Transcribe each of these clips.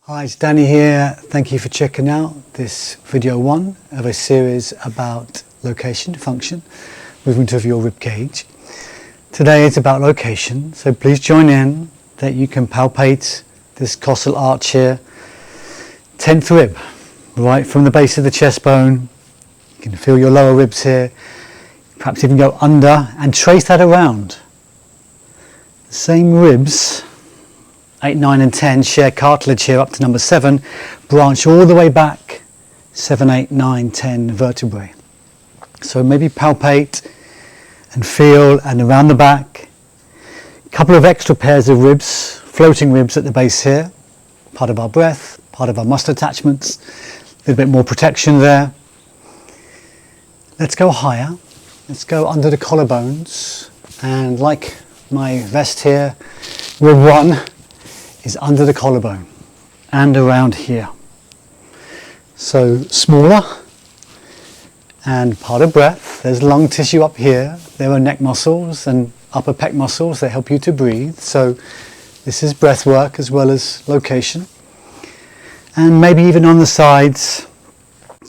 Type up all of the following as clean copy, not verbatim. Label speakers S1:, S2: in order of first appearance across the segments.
S1: Hi, it's Danny here. Thank you for checking out this video 1 of a series about location, function, movement of your rib cage. Today it's about location, so please join in that you can palpate this costal arch here, 10th rib, right from the base of the chest bone. You can feel your lower ribs here, perhaps even go under and trace that around. The same ribs 8, 9 and 10 share cartilage here up to number 7, branch all the way back 7, 8, 9, 10 vertebrae. So maybe palpate and feel and around the back. A couple of extra pairs of ribs, floating ribs at the base here, part of our breath, part of our muscle attachments, a little bit more protection there. Let's go higher, let's go under the collarbones, and like my vest here, rib 1 is under the collarbone and around here. So smaller and part of breath. There's lung tissue up here. There are neck muscles and upper pec muscles that help you to breathe. So this is breath work as well as location. And maybe even on the sides,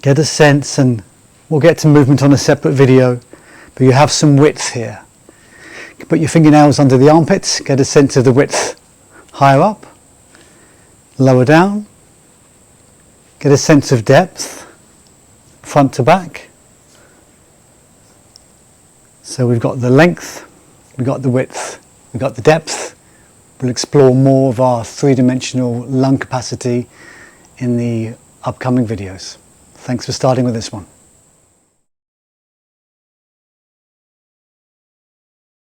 S1: get a sense, and we'll get to movement on a separate video, but you have some width here. You can put your fingernails under the armpits, get a sense of the width. Higher up, lower down, get a sense of depth, front to back. So we've got the length, we've got the width, we've got the depth. We'll explore more of our three-dimensional lung capacity in the upcoming videos. Thanks for starting with this one.